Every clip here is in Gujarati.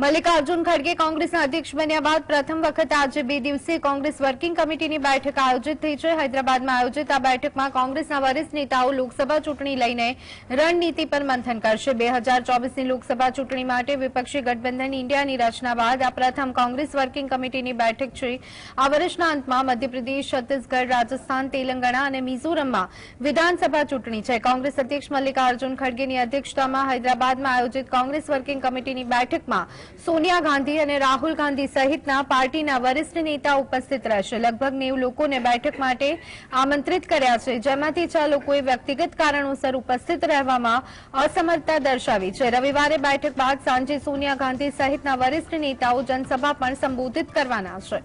મલ્લિકાર્જુન ખડગે કોંગ્રેસના અધ્યક્ષ બન્યા બાદ પ્રથમ વખત આજે 2 દિવસીય કોંગ્રેસ વર્કિંગ કમિટીની બેઠક આયોજિત થઈ છે। હૈદરાબાદમાં આયોજિત આ બેઠકમાં કોંગ્રેસના વરિષ્ઠ નેતાઓ લોકસભા ચૂંટણી લઈને રણનીતિ પર મંથન કરશે। 2024ની લોકસભા ચૂંટણી માટે વિપક્ષી ગઠબંધન ઇન્ડિયાની રચના બાદ આ પ્રથમ કોંગ્રેસ વર્કિંગ કમિટીની બેઠક છે। આ વર્ષના અંતમાં મધ્યપ્રદેશ, છત્તીસગઢ, રાજસ્થાન, તેલંગાણા અને મિઝોરમમાં વિધાનસભા ચૂંટણી છે। કોંગ્રેસ અધ્યક્ષ મલ્લિકાર્જુન ખડગેની અધ્યક્ષતામાં હૈદરાબાદમાં આયોજિત કોંગ્રેસ વર્કિંગ કમિટીની બેઠકમાં સોનિયા ગાંધી અને રાહુલ ગાંધી સહિતના પાર્ટીના વરિષ્ઠ નેતા ઉપસ્થિત રહેશે। લગભગ 90 લોકોને બેઠક માટે આમંત્રિત કર્યા છે, જેમાંથી 6 લોકોએ વ્યક્તિગત કારણોસર ઉપસ્થિત રહેવામાં અસમર્થતા દર્શાવી છે। રવિવારે બેઠક બાદ સાંજે સોનિયા ગાંધી સહિતના વરિષ્ઠ નેતાઓ જનસભા પણ સંબોધિત કરવાના છે।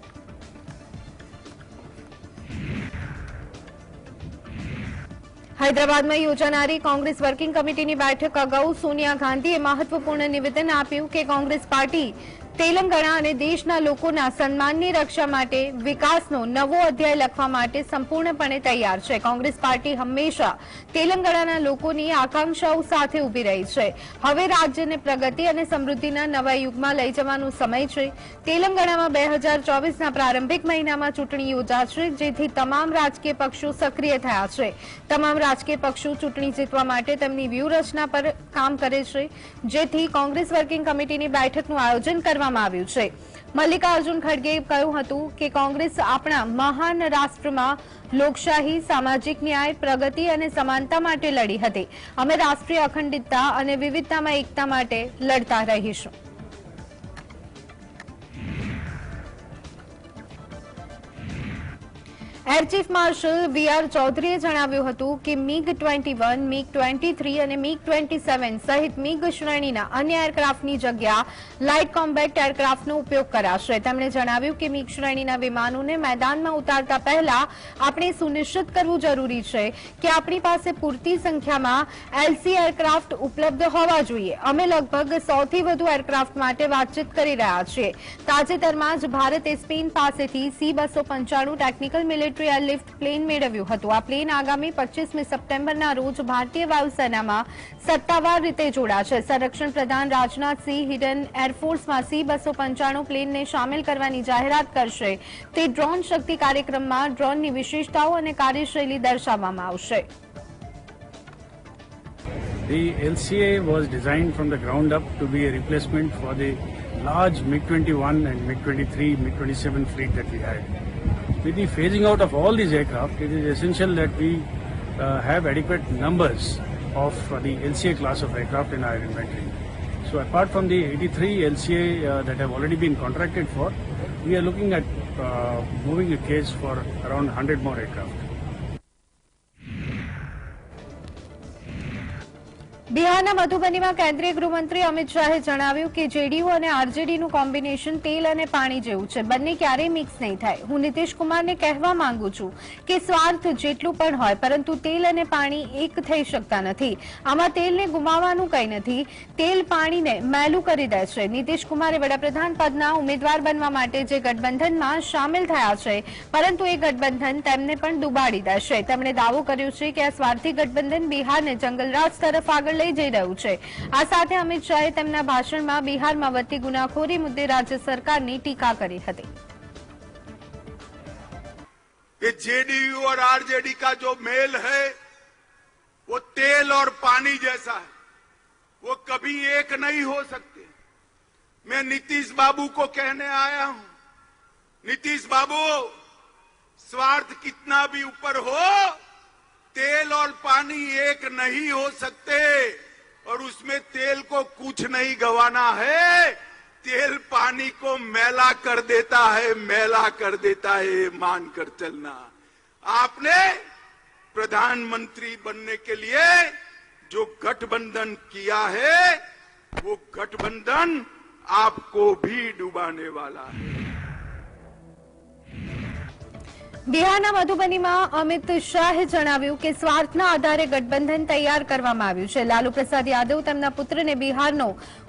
હૈદરાબાદમાં યોજાનારી કોંગ્રેસ વર્કિંગ કમિટીની બેઠક અગાઉ સોનિયા ગાંધીએ મહત્વપૂર્ણ નિવેદન આપ્યું કે કોંગ્રેસ પાર્ટી તેલંગાણા અને દેશના લોકોના સન્માનની રક્ષા માટે વિકાસનો નવો અધ્યાય લખવા માટે સંપૂર્ણપણે તૈયાર છે। કોંગ્રેસ પાર્ટી હંમેશા તેલંગાણાના લોકોની આકાંક્ષાઓ સાથે ઊભી રહી છે। હવે રાજ્યને પ્રગતિ અને સમૃદ્ધિના નવા યુગમાં લઈ જવાનો સમય છે। તેલંગાણામાં 2024ના પ્રારંભિક મહિનામાં ચૂંટણી યોજાશે, જેથી તમામ રાજકીય પક્ષો સક્રિય થયા છે। તમામ રાજકીય પક્ષો ચૂંટણી જીતવા માટે તેમની વ્યૂહરચના પર કામ કરે છે, જેથી કોંગ્રેસ વર્કિંગ કમિટીની બેઠકનું આયોજન કરવામાં આવ્યું છે। મલ્લિકાર્જુન ખડગેએ કહ્યું હતું કે કોંગ્રેસ આપણા મહાન રાષ્ટ્રમાં લોકશાહી, સામાજિક ન્યાય, પ્રગતિ અને સમાનતા માટે લડી હતી। અમે રાષ્ટ્રીય અખંડિતતા અને વિવિધતામાં એકતા માટે લડતા રહીશું। Air chief marshal V R. ચૌધરીએ જણાવ્યું હતું કે MiG-21, MiG-23 અને MiG-27 સહિત MiG શ્રેણીના અન્ય એરક્રાફ્ટની જગ્યા લાઇટ કોમ્બેટ એરક્રાફ્ટનો ઉપયોગ કરાશે। તેમણે જણાવ્યું કે MiG શ્રેણીના વિમાનોને મેદાનમાં ઉતારતા પહેલા આપણે સુનિશ્ચિત કરવું જરૂરી છે કે આપણી પાસે પૂરતી સંખ્યામાં LC એરક્રાફ્ટ ઉપલબ્ધ હોવા જોઈએ। અમે લગભગ 100થી વધુ એરક્રાફ્ટ માટે વાતચીત કરી રહ્યા છીએ। તાજેતરમાં જ ભારતે સ્પેન પાસેથી C-295 technical military airlift plane મેળવ્યું હતું। આ પ્લેન આગામી 25મી સપ્ટેમ્બરના રોજ ભારતીય વાયુસેનામાં સત્તાવાર રીતે જોડાશે। સંરક્ષણ પ્રધાન રાજનાથસિંહ હિડન એરફોર્સમાં C-295 પ્લેનને સામેલ કરવાની જાહેરાત કરશે। તે ડ્રોન શક્તિ કાર્યક્રમમાં ડ્રોનની વિશેષતાઓ અને કાર્યશૈલી દર્શાવવામાં આવશે। The LCA was designed from the ground up to be a replacement for the large MiG-21 and MiG-23, MiG-27 fleet that we had. With the phasing out of all these aircraft, it is essential that we have adequate numbers of the LCA class of aircraft in our inventory. So apart from the 83 LCA that have already been contracted for, we are looking at moving a case for around 100 more aircraft. બિહારના મધુબનીમાં કેન્દ્રીય ગૃહમંત્રી અમિત શાહે જણાવ્યું કે જેડીયુ અને આરજેડીનું કોમ્બિનેશન તેલ અને પાણી જેવું છે। બંને ક્યારેય મિક્સ નહીં થાય। હું નીતિશ કુમારને કહેવા માંગુ છું કે સ્વાર્થ જેટલું પણ હોય, પરંતુ તેલ અને પાણી એક થઈ શકતા નથી। આમાં તેલને ગુમાવવાનું કંઈ નથી। તેલ પાણીને મેલું કરી દે છે। નીતિશ કુમારે વડાપ્રધાન પદના ઉમેદવાર બનવા માટે જે ગઠબંધનમાં સામેલ થયા છે, પરંતુ એ ગઠબંધન તેમને પણ ડૂબાડી દેશે। તેમણે દાવો કર્યો છે કે આ સ્વાર્થી ગઠબંધન બિહારને જંગલરાજ તરફ આગળ લઈ જઈ રહ્યું છે। આ સાથે અમિત શાહે તેમના ભાષણમાં બિહારમાં વધતી ગુનાખોરી મુદ્દે રાજ્ય સરકારની ટીકા કરી હતી। जेडीयू और आरजेडी का जो मेल है वो तेल और पानी जैसा है, वो कभी एक नहीं हो सकते। मैं नीतीश बाबू को कहने आया हूं, नीतीश बाबू, स्वार्थ कितना भी ऊपर हो, तेल और पानी एक नहीं हो सकते और उसमें तेल को कुछ नहीं गंवाना है। तेल पानी को मैला कर देता है, मैला कर देता है, मान कर चलना। आपने प्रधानमंत्री बनने के लिए जो गठबंधन किया है, वो गठबंधन आपको भी डुबाने वाला है। બિહારના મધુબનીમાં અમિત શાહે જણાવ્યું કે સ્વાર્થના આધારે ગઠબંધન તૈયાર કરવામાં આવ્યું છે. લાલુ પ્રસાદ યાદવ તેમના પુત્રને બિહારનો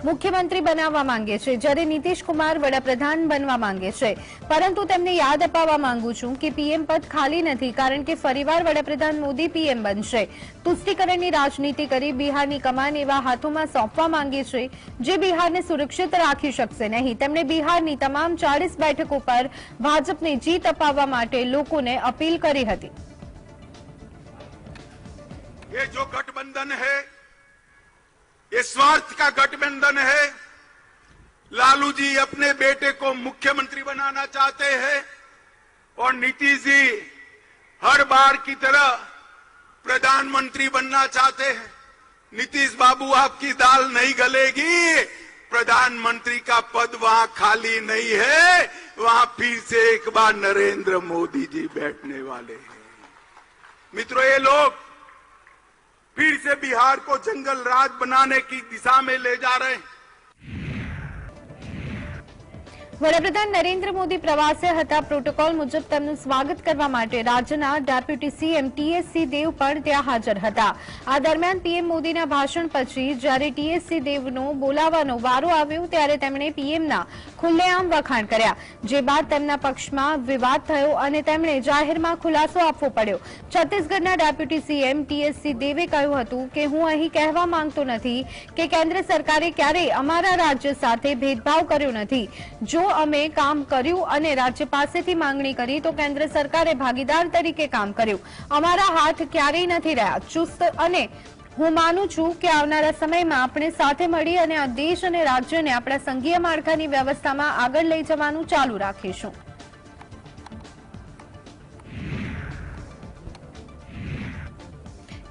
મુખ્યમંત્રી બનાવવા માંગે છે, જ્યારે નીતિશ કુમાર વડાપ્રધાન બનવા માંગે છે. પરંતુ તેમને યાદ અપાવવા માંગુ છું કે પીએમ પદ ખાલી નથી, કારણ કે ફરીવાર વડાપ્રધાન મોદી પીએમ બનશે. તુષ્ટિકરણની રાજનીતિ કરી બિહારની કમાન એવા હાથોમાં સોંપવા માંગે છે જે બિહારને સુરક્ષિત રાખી શકશે નહીં. તેમણે બિહારની તમામ 40 બેઠકો પર ભાજપને જીત અપાવવા માટે લોકોને अपील करी હતી. ये जो गठबंधन है ये स्वार्थ का गठबंधन है. लालू जी अपने बेटे को मुख्यमंत्री बनाना चाहते हैं और नीतीश जी हर बार की तरह प्रधानमंत्री बनना चाहते हैं. नीतीश बाबू आपकी दाल नहीं गलेगी. प्रधानमंत्री का पद वहां खाली नहीं है. वहां फिर से एक बार नरेंद्र मोदी जी बैठने वाले हैं. मित्रों, ये लोग फिर से बिहार को जंगल राज बनाने की दिशा में ले जा रहे हैं. વડાપ્રધાન નરેન્દ્ર મોદી પ્રવાસે હતા. પ્રોટોકોલ મુજબ તેમનું સ્વાગત કરવા માટે રાજ્યના ડેપ્યુટી સીએમ ટીએસસી દેવ પણ ત્યાં હાજર હતા. આ દરમિયાન પીએમ મોદીના ભાષણ પછી જ્યારે ટીએસસી દેવનો બોલાવવાનો વારો આવ્યો ત્યારે તેમણે પીએમના ખુલ્લેઆમ વખાણ કર્યા, જે બાદ તેમના પક્ષમાં વિવાદ થયો અને તેમણે જાહેરમાં ખુલાસો આપવો પડ્યો. છત્તીસગઢના ડેપ્યુટી સીએમ ટીએસસી દેવે કહ્યું હતું કે હું અહીં કહેવા માંગતો નથી કે કેન્દ્ર સરકારે ક્યારેય અમારા રાજ્ય સાથે ભેદભાવ કર્યો નથી. જો અમે કામ કર્યું અને રાજ્ય પાસેથી માંગણી કરી તો કેન્દ્ર સરકારે ભાગીદાર તરીકે કામ કર્યું. અમારા હાથ ક્યારેય નથી રહ્યા ચુસ્ત, અને હું માનું છું કે આવનારા સમયમાં આપણે સાથે મળી અને આ દેશ અને રાજ્યને આપણા સંઘીય માળખાની વ્યવસ્થામાં આગળ લઈ જવાનું ચાલુ રાખીશું.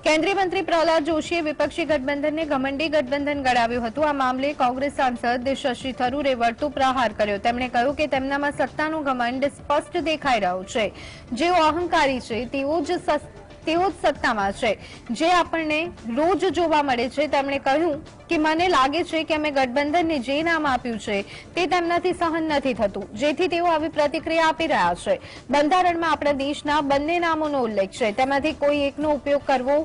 કેન્દ્રીય મંત્રી પ્રહલાદ જોશીએ વિપક્ષી ગઠબંધનને ઘમંડી ગઠબંધન ગણાવ્યું હતું. આ મામલે કોંગ્રેસ સાંસદ શશી થરૂરે વળતો પ્રહાર કર્યો. તેમણે કહ્યું કે તેમનામાં સત્તાનો ઘમંડ સ્પષ્ટ દેખાઈ રહ્યો છે. જેઓ અહંકારી છે તેઓ જ સત્તામાં છે, જે આપણને રોજ જોવા મળે છે. તેમણે કહ્યું કે મને લાગે છે કે અમે ગઠબંધનને જે નામ આપ્યું છે તે તેમનાથી સહન નથી થતું, જેથી તેઓ આવી પ્રતિક્રિયા આપી રહ્યા છે. બંધારણમાં આપણા દેશના બંને નામોનો ઉલ્લેખ છે, તેમાંથી કોઈ એકનો ઉપયોગ કરવો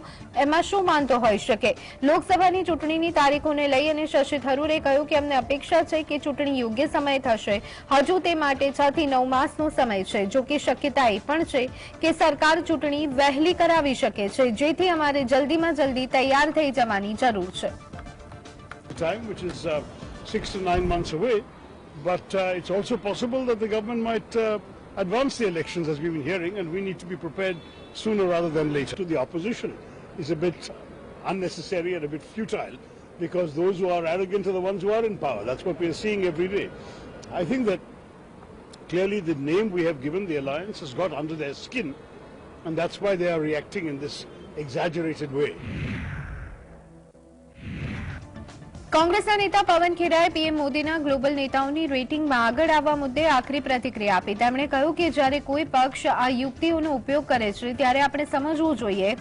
એમાં શું માનતો હોઈ શકે. લોકસભાની ચૂંટણીની તારીખોને લઈ અને શશી થરૂરે કહ્યું કે અમને અપેક્ષા છે કે ચૂંટણી યોગ્ય સમયે થશે. હજુ તે માટે 6 થી 9 માસનો સમય છે. જો કે શક્યતા એ પણ છે કે સરકાર ચૂંટણી વહેલી કરાવી શકે છે, જેથી અમારે જલ્દીમાં જલ્દી તૈયાર થઈ જવાની જરૂર છે. Time, which is 6 to 9 months away, but it's also possible that the government might advance the elections, as we've been hearing, and we need to be prepared sooner rather than later. To the opposition is a bit unnecessary and a bit futile, because those who are arrogant are the ones who are in power. That's what we are seeing every day. I think that clearly the name we have given the alliance has got under their skin, and that's why they are reacting in this exaggerated way. કોંગ્રેસના નેતા પવન ખેરાએ પીએમ મોદીના ગ્લોબલ નેતાઓની રેટિંગમાં આગળ આવવા મુદ્દે આખરી પ્રતિક્રિયા આપી. તેમણે કહ્યું કે જ્યારે કોઈ પક્ષ આ યુક્તિઓનો ઉપયોગ કરે છે ત્યારે આપણે સમજવું જોઈએ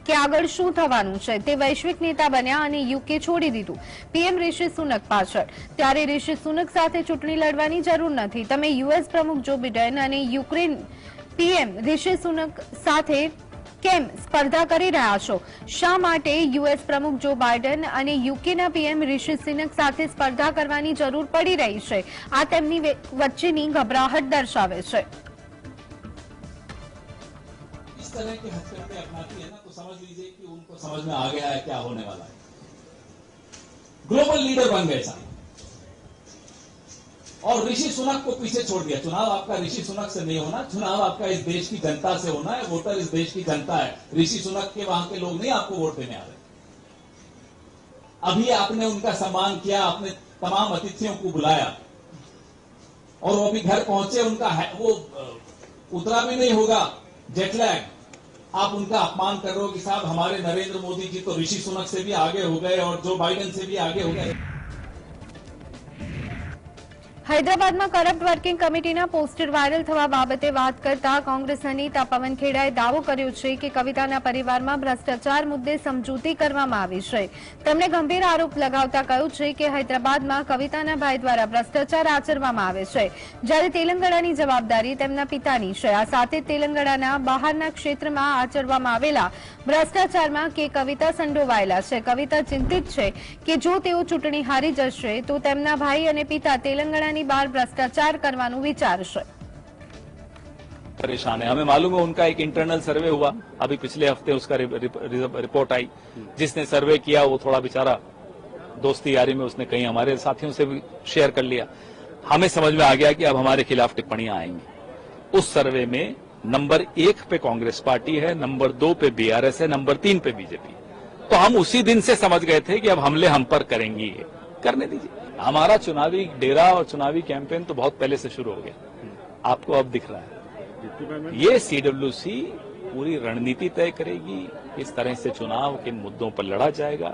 કે આગળ શું થવાનું છે. તે વૈશ્વિક નેતા બન્યા અને યુકે છોડી દીધું. પીએમ ઋષિ સુનક પાછળ. ત્યારે ઋષિ સુનક સાથે ચૂંટણી લડવાની જરૂર નથી. તમે યુએસ પ્રમુખ જો બિડેન અને યુક્રેન પીએમ ઋષિ સુનક સાથે કેમ સ્પર્ધા કરી રહ્યા છો? શા માટે યુએસ પ્રમુખ જો બાઇડન અને યુકેના પીએમ ઋષિ સુનક સાથે સ્પર્ધા કરવાની જરૂર પડી રહી છે? આ તેમની વચ્ચેની ઘબરાહટ દર્શાવે છે. इस तरह के हथकंडे अपनाती है ना, तो समझ लीजिए कि उनको समझ में आ गया है क्या होने वाला है. ग्लोबल लीडर बन गए साहब, और ऋषि सुनक को पीछे छोड़ दिया. चुनाव आपका ऋषि सुनक से नहीं होना, चुनाव आपका इस देश की जनता से होना है. वोटर इस देश की जनता है. ऋषि सुनक के वहां के लोग नहीं आपको वोट देने आ रहे. अभी आपने उनका सम्मान किया, आपने तमाम अतिथियों को बुलाया और वो अभी घर पहुंचे, उनका वो उतरा भी नहीं होगा जेटलैग. आप उनका अपमान कर रहे हो कि साहब हमारे नरेंद्र मोदी जी तो ऋषि सुनक से भी आगे हो गए और जो बाइडेन से भी आगे हो गए. હૈદરાબાદમાં કરપ્ટ વર્કિંગ કમિટીના પોસ્ટર વાયરલ થવા બાબતે વાત કરતા કોંગ્રેસના નેતા પવન ખેડાએ દાવો કર્યો છે કે કવિતાના પરિવારમાં ભ્રષ્ટાચાર મુદ્દે સમજૂતી કરવામાં આવી છે. તેમણે ગંભીર આરોપ લગાવતા કહ્યું છે કે હૈદરાબાદમાં કવિતાના ભાઈ દ્વારા ભ્રષ્ટાચાર આચરવામાં આવે છે, જ્યારે તેલંગાણાની જવાબદારી તેમના પિતાની છે. આ સાથે તેલંગાણાના બહારના ક્ષેત્રમાં આચરવામાં આવેલા ભ્રષ્ટાચારમાં કે કવિતા સંડોવાયેલા છે. કવિતા ચિંતિત છે કે જો તેઓ ચૂંટણી હારી જશે તો તેમના ભાઈ અને પિતા तेलंगाना बाहर भ्रष्टाचार करवानो विचार है. परेशान है. हमें मालूम है उनका एक इंटरनल सर्वे हुआ, अभी पिछले हफ्ते उसका रिपोर्ट आई. जिसने सर्वे किया वो थोड़ा बेचारा दोस्ती यारी में उसने कहीं हमारे साथियों से भी शेयर कर लिया. हमें समझ में आ गया कि अब हमारे खिलाफ टिप्पणियां आएंगी. उस सर्वे में नंबर 1 पे कांग्रेस पार्टी है, नंबर 2 पे बीआरएस है, नंबर 3 पे बीजेपी. तो हम उसी दिन से समझ गए थे कि अब हमले हम पर करेंगी. करने दीजिए. हमारा चुनावी डेरा और चुनावी कैंपेन तो बहुत पहले से शुरू हो गया, आपको अब दिख रहा है. ये सीडब्ल्यूसी पूरी रणनीति तय करेगी, किस तरह से चुनाव किन मुद्दों पर लड़ा जाएगा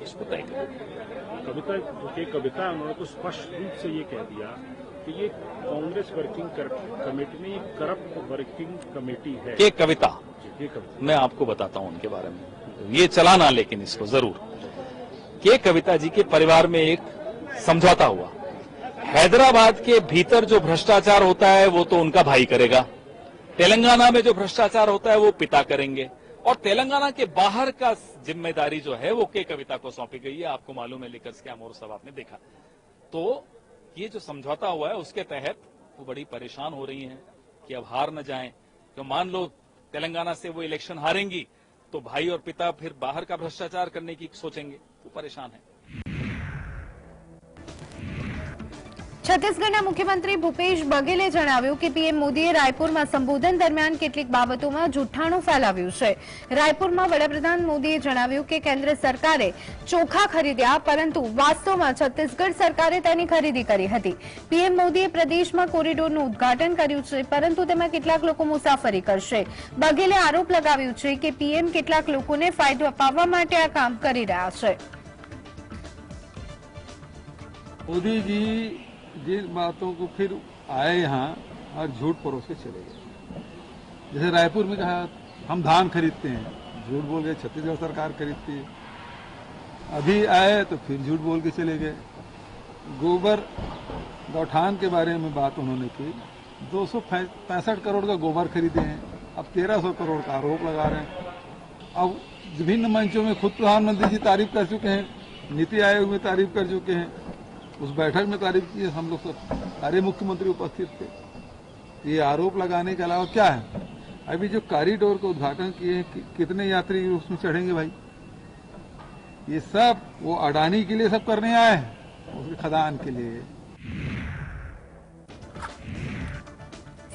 इसको तय करेगी. कविता उन्होंने तो स्पष्ट रूप से ये कह दिया कि ये कांग्रेस वर्किंग कमेटी में करप्ट वर्किंग कमेटी है. ये कविता मैं आपको बताता हूं उनके बारे में, ये चलाना लेकिन इसको जरूर के कविता जी के परिवार में एक समझौता हुआ. हैदराबाद के भीतर जो भ्रष्टाचार होता है वो तो उनका भाई करेगा, तेलंगाना में जो भ्रष्टाचार होता है वो पिता करेंगे, और तेलंगाना के बाहर का जिम्मेदारी जो है वो के कविता को सौंपी गई है. आपको मालूम है लिकर्स के महोत्सव आपने देखा. तो ये जो समझौता हुआ है उसके तहत वो बड़ी परेशान हो रही हैं कि अब हार न जाएं. तो मान लो तेलंगाना से वो इलेक्शन हारेंगी तो भाई और पिता फिर बाहर का भ्रष्टाचार करने की सोचेंगे. वो परेशान है. છત્તીસગઢના મુખ્યમંત્રી ભૂપેશ બઘેલે જણાવ્યું કે પીએમ મોદીએ રાયપુરમાં સંબોધન દરમિયાન કેટલીક બાબતોમાં જૂઠાણું ફેલાવ્યું છે. રાયપુરમાં વડાપ્રધાન મોદીએ જણાવ્યું કે કેન્દ્ર સરકારે ચોખા ખરીદ્યા, પરંતુ વાસ્તવમાં છત્તીસગઢ સરકારે તેની ખરીદી કરી હતી. પીએમ મોદીએ પ્રદેશમાં કોરિડોરનું ઉદ્ઘાટન કર્યું છે, પરંતુ તેમાં કેટલાક લોકો મુસાફરી કરશે. બઘેલે આરોપ લગાવ્યો છે કે પીએમ કેટલાક લોકોને ફાયદો અપાવવા માટે આ કામ કરી રહ્યા છે. मोदी जी जिन बातों को फिर आए यहाँ और झूठ परोस के चले गए. जैसे रायपुर में कहा हम धान खरीदते हैं, झूठ बोल गए छत्तीसगढ़ सरकार खरीदती है. अभी आए तो फिर झूठ बोल के चले गए. गोबर गौठान के बारे में बात उन्होंने की. 265 करोड़ का गोबर खरीदे हैं, अब 1300 करोड़ का आरोप लगा रहे हैं. अब विभिन्न मंचों में खुद प्रधानमंत्री जी तारीफ कर चुके हैं, नीति आयोग में तारीफ कर चुके हैं, उस बैठक में तारीफ की. हम लोग सब सारे मुख्यमंत्री उपस्थित थे. ये आरोप लगाने के अलावा क्या है? अभी जो कॉरिडोर का उद्घाटन किए हैं कितने यात्री उसमें चढ़ेंगे भाई? ये सब वो अडानी के लिए सब करने आए हैं, उसके खदान के लिए.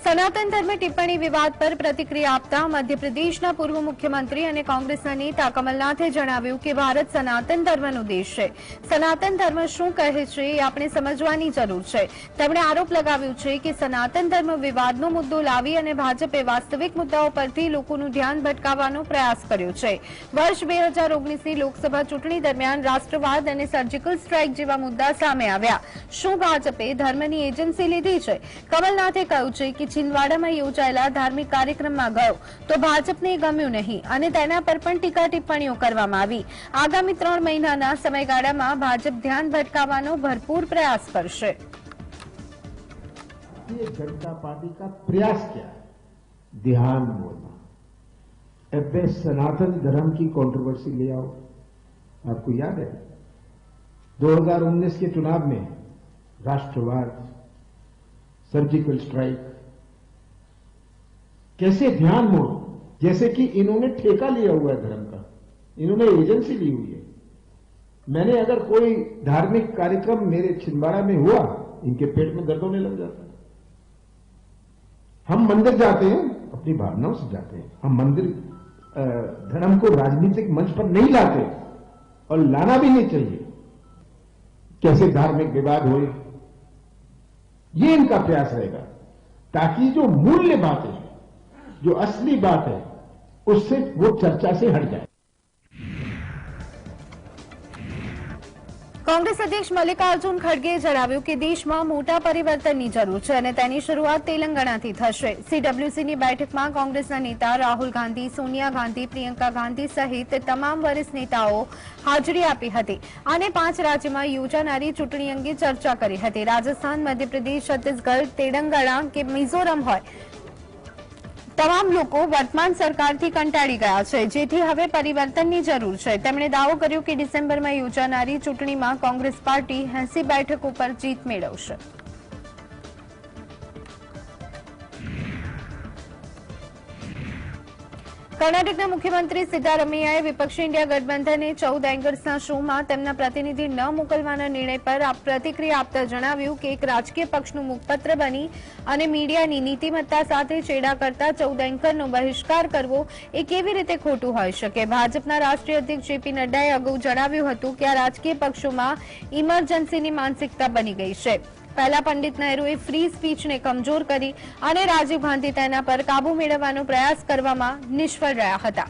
સનાતન ધર્મ ટિપ્પણી વિવાદ પર પ્રતિક્રિયા આપતા મધ્યપ્રદેશના પૂર્વ મુખ્યમંત્રી અને કોંગ્રેસના નેતા કમલનાથે જણાવ્યું કે ભારત સનાતન ધર્મનો દેશ છે. સનાતન ધર્મ શું કહે છે એ આપણે સમજવાની જરૂર છે. તેમણે આરોપ લગાવ્યો છે કે સનાતન ધર્મ વિવાદનો મુદ્દો લાવી અને ભાજપે વાસ્તવિક મુદ્દાઓ પરથી લોકોનું ધ્યાન ભટકાવવાનો પ્રયાસ કર્યો છે. વર્ષ 2019ની લોકસભા ચૂંટણી દરમિયાન રાષ્ટ્રવાદ અને સર્જિકલ સ્ટ્રાઇક જેવા મુદ્દા સામે આવ્યા. શું ભાજપે ધર્મની એજન્સી લીધી છે? કમલનાથે કહ્યું છે કે छिंदवाड़ा में योजाયેલા ધાર્મિક કાર્યક્રમમાં ગયો તો ભાજપને ગમ્યું નહીં અને તેના પર પણ ટીકા ટિપ્પણીઓ કરવામાં આવી. આગામી 3 મહિનાના સમયગાળામાં ભાજપ ધ્યાન ભટકાવવાનો ભરपूर પ્રયાસ કરશે. भारतीय जनता पार्टी का प्रयास क्या है? ध्यान बोलना. अब सनातन धर्म की कंट्रोवर्सी ले आओ. आपको याद है 2019 के चुनाव में राष्ट्रवाद, सर्जिकल स्ट्राइक, कैसे ध्यान मोड़, जैसे कि इन्होंने ठेका लिया हुआ है धर्म का, इन्होंने एजेंसी ली हुई है. मैंने अगर कोई धार्मिक कार्यक्रम मेरे छिंदवाड़ा में हुआ, इनके पेट में दर्द होने लग जाता है. हम मंदिर जाते हैं अपनी भावनाओं से जाते हैं. हम मंदिर धर्म को राजनीतिक मंच पर नहीं लाते और लाना भी नहीं चाहिए. कैसे धार्मिक विवाद हुए, ये इनका प्रयास रहेगा, ताकि जो मूल्य बातें हैं, जो असली बात है, उससे वो चर्चा से हट जाए. કોંગ્રેસ અધ્યક્ષ મલ્લિકાર્જુન ખડગેએ જણાવ્યું કે દેશમાં મોટા પરિવર્તનની જરૂર છે અને તેની શરૂઆત તેલંગાણાથી થશે. સીડબ્લ્યુસીની બેઠકમાં કોંગ્રેસના નેતા રાહુલ ગાંધી, સોનિયા ગાંધી, પ્રિયંકા ગાંધી સહિત તમામ વરિષ્ઠ નેતાઓ હાજરી આપી હતી અને 5 રાજ્યમાં યોજાનારી ચૂંટણી અંગે ચર્ચા કરી હતી. રાજસ્થાન, મધ્યપ્રદેશ, છત્તીસગઢ, તેલંગાણા કે મિઝોરમ હોય, તમામ લોકો વર્તમાન સરકારથી કંટાળી ગયા છે, જેથી હવે પરિવર્તનની જરૂર છે. તેમણે દાવો કર્યો કે ડિસેમ્બરમાં યોજાનારી ચૂંટણીમાં કોંગ્રેસ પાર્ટી 80 બેઠકો પર જીત મેળવશે. કર્ણાટકના મુખ્યમંત્રી સિદ્ધારમૈયાએ વિપક્ષી ઇન્ડિયા ગઠબંધને 14 એંગર્સના શોમાં તેમના પ્રતિનિધિ ન મોકલવાના નિર્ણય પર પ્રતિક્રિયા આપતા જણાવ્યું કે એક રાજકીય પક્ષનું મુખપત્ર બની અને મીડિયાની નીતિમત્તા સાથે ચેડા કરતા 14 એન્કરનો બહિષ્કાર કરવો એ કેવી રીતે ખોટું હોઈ શકે. ભાજપના રાષ્ટ્રીય અધ્યક્ષ જેપી નડ્ડાએ અગાઉ જણાવ્યું હતું કે આ રાજકીય પક્ષોમાં ઇમરજન્સીની માનસિકતા બની ગઈ છે. પહેલા પંડિત નહેરુએ ફ્રી સ્પીચને કમજોર કરી અને રાજીવ ગાંધી તેના પર કાબુ મેળવવાનો પ્રયાસ કરવામાં નિષ્ફળ રહ્યા હતા.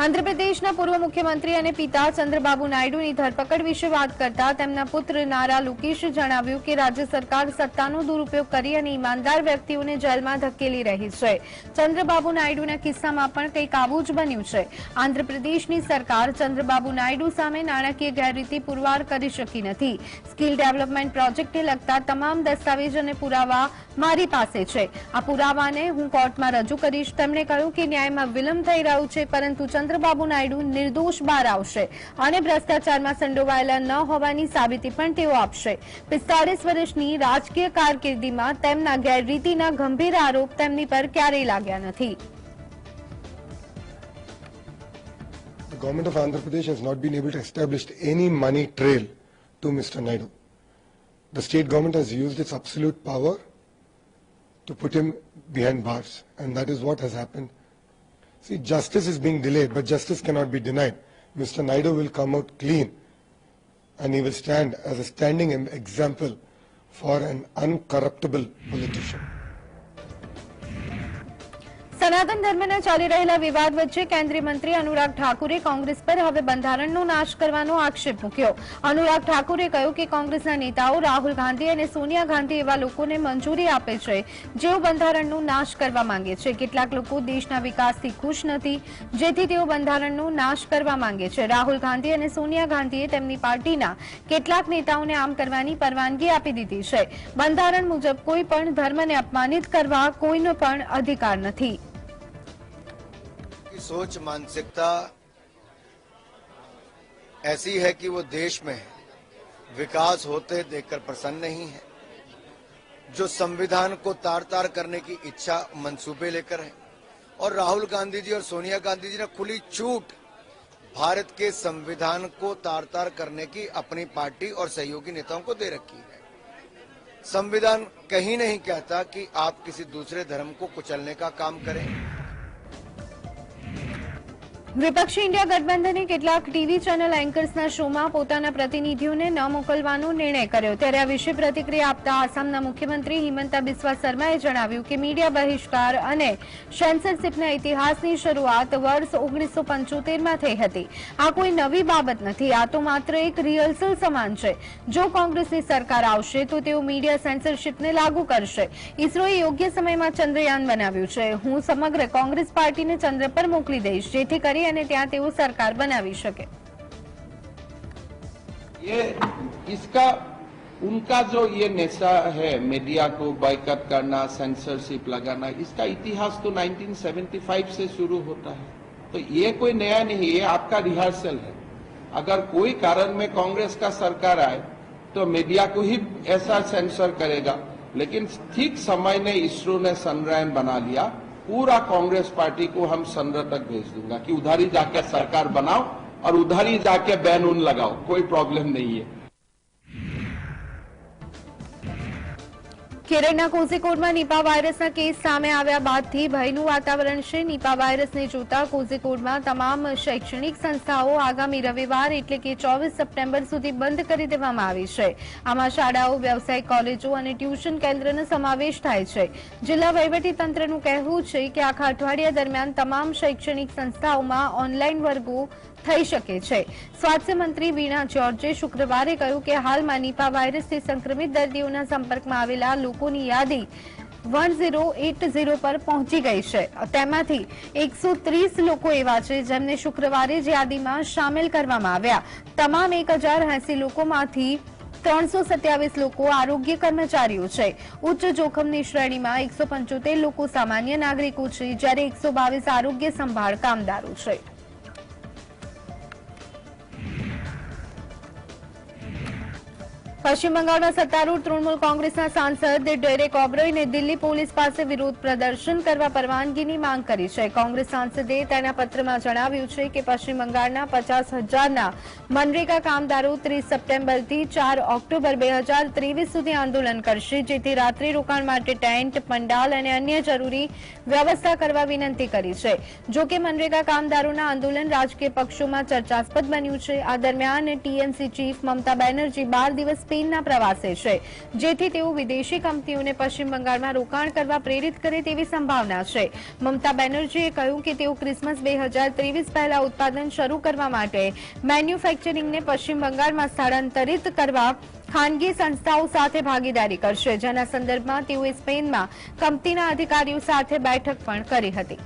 આંધ્રપ્રદેશના પૂર્વ મુખ્યમંત્રી અને પિતા ચંદ્રબાબુ નાયડુની ધરપકડ વિશે વાત કરતા તેમના પુત્ર નારા લોકેશે જણાવ્યું કે રાજ્ય સરકાર સત્તાનો દુરુપયોગ કરી અને ઈમાનદાર વ્યક્તિઓને જેલમાં ધકેલી રહી છે. ચંદ્રબાબુ નાયડુના કિસ્સામાં પણ કંઈક આવું જ બન્યું છે. આંધ્રપ્રદેશની સરકાર ચંદ્રબાબુ નાયડુ સામે નાણાકીય ગેરરીતિ પુરવાર કરી શકી નથી. સ્કિલ ડેવલપમેન્ટ પ્રોજેક્ટને લગતા તમામ દસ્તાવેજ અને પુરાવા મારી પાસે છે. આ પુરાવાને હું કોર્ટમાં રજૂ કરીશ. તેમણે કહ્યું કે ન્યાયમાં વિલંબ થઈ રહ્યું છે, પરંતુ ચંદ્રબાબુ નાયડુ નિર્દોષ બહાર આવશે અને ભ્રષ્ટાચારમાં સંડોવાયેલા ન હોવાની સાબિતી પણ તેઓ આપશે. 45 વર્ષની રાજકીય કારકિર્દીમાં તેમના ગેરરીતિના ગંભીર આરોપ તેમની પર ક્યારેય લાગ્યા નથી. The government of Andhra Pradesh has not been able to establish any money trail to Mr. Naidu. The state government has used its absolute power to put him behind bars, and that is what has happened. See, justice is being delayed, but justice cannot be denied. Mr. Naidu will come out clean, and he will stand as a standing example for an uncorruptible politician. સનાતન ધર્મના ચાલી રહેલા વિવાદ વચ્ચે કેન્દ્રીય મંત્રી અનુરાગ ઠાકુરે કોંગ્રેસ પર હવે બંધારણનો નાશ કરવાનો આક્ષેપ મૂક્યો. અનુરાગ ઠાકુરે કહ્યું કે કોંગ્રેસના નેતાઓ રાહુલ ગાંધી અને સોનિયા ગાંધી એવા લોકોને મંજૂરી આપે છે જેઓ બંધારણનો નાશ કરવા માંગે છે. કેટલાક લોકો દેશના વિકાસથી ખુશ નથી, જેથી તેઓ બંધારણનો નાશ કરવા માંગે છે. રાહુલ ગાંધી અને સોનિયા ગાંધીએ તેમની પાર્ટીના કેટલાક નેતાઓને આમ કરવાની પરવાનગી આપી દીધી છે. બંધારણ મુજબ કોઈ પણ ધર્મને અપમાનિત કરવા કોઈનો પણ અધિકાર નથી. सोच मानसिकता ऐसी है कि वो देश में विकास होते देखकर प्रसन्न नहीं है, जो संविधान को तार तार करने की इच्छा मंसूबे लेकर है. और राहुल गांधी जी और सोनिया गांधी जी ने खुली छूट भारत के संविधान को तार तार करने की अपनी पार्टी और सहयोगी नेताओं को दे रखी है. संविधान कहीं नहीं कहता कि आप किसी दूसरे धर्म को कुचलने का काम करें. વિપક્ષી ઇન્ડિયા ગઠબંધને કેટલાક ટીવી ચેનલ એન્કર્સના શોમાં પોતાના પ્રતિનિધિઓને ન મોકલવાનો નિર્ણય કર્યો. ત્યારે આ વિશે પ્રતિક્રિયા આપતા આસામના મુખ્યમંત્રી હિમંતા બિસ્વા શર્માએ જણાવ્યું કે મીડિયા બહિષ્કાર અને સેન્સરશીપના ઇતિહાસની શરૂઆત વર્ષ 1975માં થઈ હતી. આ કોઈ નવી બાબત નથી. આ તો માત્ર એક રિહર્સલ સમાન છે. જો કોંગ્રેસની સરકાર આવશે તો તેઓ મીડિયા સેન્સરશીપને લાગુ કરશે. ઇસરોએ યોગ્ય સમયમાં ચંદ્રયાન બનાવ્યું છે. હું સમગ્ર કોંગ્રેસ પાર્ટીને ચંદ્ર પર મોકલી દઈશ, જેથી કરી અને ત્યાં તેઓ સરકાર બનાવી શકે. ये इसका उनका जो ये नेशा है मीडिया को बायकॉट करना, सेंसरशिप लगाना, इसका इतिहास तो 1975 से शुरू होता है. तो ये कोई नया नहीं, ये आपका रिहर्सल है. अगर कोई कारण में कांग्रेस का सरकार आए तो मीडिया को ही ऐसा सेंसर करेगा. लेकिन ठीक समय ने इसरो ने चंद्रयान बना लिया. पूरा कांग्रेस पार्टी को हम चंद्र तक भेज दूंगा कि उधर ही जाके सरकार बनाओ और उधर ही जाके बैन उन लगाओ, कोई प्रॉब्लम नहीं है. કેરળના કોઝિકોડમાં નિપા વાયરસના કેસ સામે આવ્યા બાદથી ભયનું વાતાવરણ છે. નિપા વાયરસને જોતા કોઝિકોડમાં તમામ શૈક્ષણિક સંસ્થાઓ આગામી રવિવાર એટલે કે 24 સપ્ટેમ્બર સુધી બંધ કરી દેવામાં આવી છે. આમાં શાળાઓ, વ્યવસાયિક કોલેજો અને ટ્યુશન કેન્દ્રનો સમાવેશ થાય છે. જિલ્લા વહીવટીતંત્રનું કહેવું છે કે આખા અઠવાડિયા દરમિયાન તમામ શૈક્ષણિક સંસ્થાઓમાં ઓનલાઈન વર્ગો થઈ શકે છે. સ્વાસ્થ્ય મંત્રી વીણા જ્યોર્જે શુક્રવારે કહ્યું કે હાલમાં નિપા વાયરસથી સંક્રમિત દર્દીઓના સંપર્કમાં આવેલા લોકોની યાદી 1080 પર પહોંચી ગઈ છે. તેમાંથી 130 લોકો એવા છે જેમને શુક્રવારે જ યાદીમાં સામેલ કરવામાં આવ્યા. તમામ 1080 લોકોમાંથી 327 લોકો આરોગ્ય કર્મચારીઓ છે. ઉચ્ચ જોખમની શ્રેણીમાં 175 લોકો સામાન્ય નાગરિકો છે, જ્યારે 122 આરોગ્ય સંભાળ કામદારો છે. પશ્ચિમ બંગાળમાં સત્તારૂઢ તૃણમૂલ કોંગ્રેસના સાંસદ ડેરેક ઓબ્રોયને દિલ્હી પોલીસ પાસે વિરોધ પ્રદર્શન કરવા પરવાનગીની માંગ કરી છે. કોંગ્રેસ સાંસદે તેના પત્રમાં જણાવ્યું છે કે પશ્ચિમ બંગાળના 50,000ના મનરેગા કામદારો 30 સપ્ટેમ્બરથી 4 ઓક્ટોબર 2023 સુધી આંદોલન કરશે, જેથી રાત્રિ રોકાણ માટે ટેન્ટ, પંડાલ અને અન્ય જરૂરી વ્યવસ્થા કરવા વિનંતી કરી છે. જો કે મનરેગા કામદારોના આંદોલન રાજકીય પક્ષોમાં ચર્ચાસ્પદ બન્યું છે. આ દરમિયાન ટીએમસી ચીફ મમતા બેનર્જી 12 દિવસ સ્પેનના પ્રવાસે છે, જેથી તેઓ વિદેશી કંપનીઓને પશ્ચિમ બંગાળમાં રોકાણ કરવા પ્રેરિત કરે તેવી સંભાવના છે. મમતા બેનર્જીએ કહ્યું કે તેઓ ક્રિસમસ 2023 પહેલા ઉત્પાદન શરૂ કરવા માટે મેન્યુફેક્ચરિંગને પશ્ચિમ બંગાળમાં સ્થળાંતરિત કરવા ખાનગી સંસ્થાઓ સાથે ભાગીદારી કરશે, જેના સંદર્ભમાં તેઓએ સ્પેનમાં કંપનીના અધિકારીઓ સાથે બેઠક પણ કરી હતી.